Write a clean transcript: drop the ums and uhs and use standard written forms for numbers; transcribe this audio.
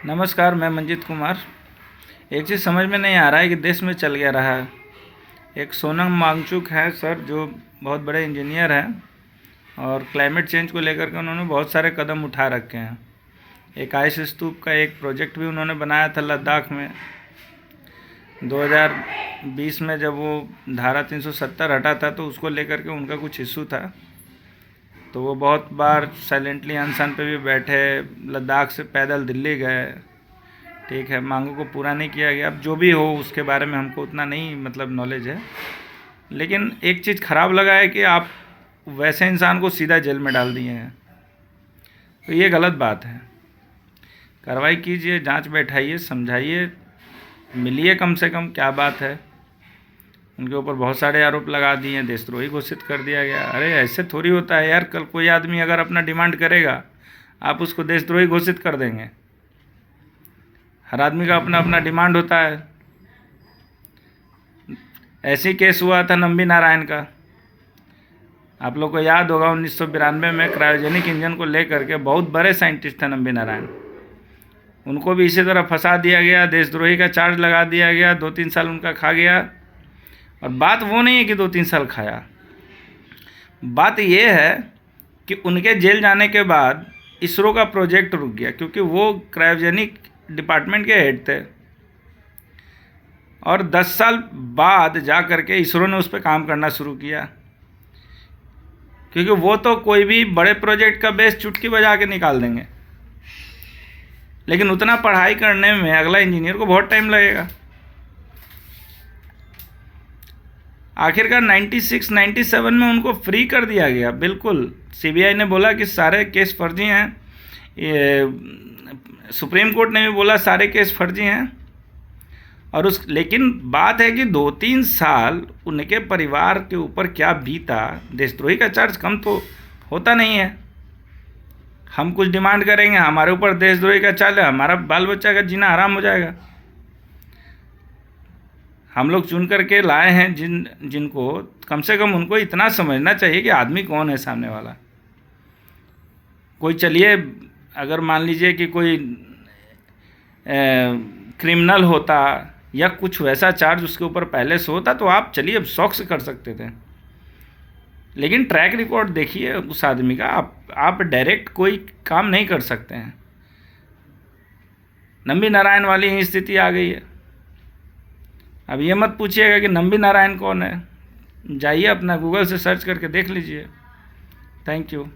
नमस्कार, मैं मंजीत कुमार। एक चीज़ समझ में नहीं आ रहा है कि देश में चल क्या रहा है। एक सोनम वांगचुक है सर, जो बहुत बड़े इंजीनियर हैं और क्लाइमेट चेंज को लेकर के उन्होंने बहुत सारे कदम उठा रखे हैं। एक आइस स्तूप का एक प्रोजेक्ट भी उन्होंने बनाया था लद्दाख में। 2020 में जब वो धारा 370 हटा था तो उसको लेकर के उनका कुछ इशू था, तो वो बहुत बार साइलेंटली अनशन पे भी बैठे, लद्दाख से पैदल दिल्ली गए। ठीक है, मांगों को पूरा नहीं किया गया। अब जो भी हो उसके बारे में हमको उतना नहीं नॉलेज है, लेकिन एक चीज़ ख़राब लगा है कि आप वैसे इंसान को सीधा जेल में डाल दिए हैं, तो ये गलत बात है। कार्रवाई कीजिए, जांच बैठाइए, समझाइए, मिलिए, कम से कम क्या बात है। उनके ऊपर बहुत सारे आरोप लगा दिए हैं, देशद्रोही घोषित कर दिया गया। अरे ऐसे थोड़ी होता है यार, कल कोई आदमी अगर अपना डिमांड करेगा आप उसको देशद्रोही घोषित कर देंगे? हर आदमी का अपना अपना डिमांड होता है। ऐसे ही केस हुआ था नंबी नारायण का, आप लोग को याद होगा। 1992 में क्रायोजेनिक इंजन को लेकर के बहुत बड़े साइंटिस्ट थे नंबी नारायण, उनको भी इसी तरह फंसा दिया गया, देशद्रोही का चार्ज लगा दिया गया, 2-3 साल उनका खा गया। और बात वो नहीं है कि 2-3 साल खाया, बात ये है कि उनके जेल जाने के बाद इसरो का प्रोजेक्ट रुक गया, क्योंकि वो क्रायोजेनिक डिपार्टमेंट के हेड थे। और 10 साल बाद जा कर के इसरो ने उस पर काम करना शुरू किया, क्योंकि वो तो कोई भी बड़े प्रोजेक्ट का बेस चुटकी बजा के निकाल देंगे, लेकिन उतना पढ़ाई करने में अगला इंजीनियर को बहुत टाइम लगेगा। आखिरकार 96-97 में उनको फ्री कर दिया गया। बिल्कुल, सीबीआई ने बोला कि सारे केस फर्जी हैं, ये सुप्रीम कोर्ट ने भी बोला सारे केस फर्जी हैं। और लेकिन बात है कि 2-3 साल उनके परिवार के ऊपर क्या बीता। देशद्रोही का चार्ज कम तो होता नहीं है। हम कुछ डिमांड करेंगे, हमारे ऊपर देशद्रोही का चार्ज है, हमारा बाल बच्चा का जीना हराम हो जाएगा। हम लोग चुन करके लाए हैं जिनको, कम से कम उनको इतना समझना चाहिए कि आदमी कौन है सामने वाला। कोई चलिए, अगर मान लीजिए कि कोई क्रिमिनल होता या कुछ वैसा चार्ज उसके ऊपर पहले से होता तो आप चलिए शौक से कर सकते थे, लेकिन ट्रैक रिकॉर्ड देखिए उस आदमी का। आप डायरेक्ट कोई काम नहीं कर सकते हैं। नंबी नारायण वाली ही स्थिति आ गई है। अब ये मत पूछिएगा कि नंबी नारायण कौन है, जाइए अपना गूगल से सर्च करके देख लीजिए। Thank you.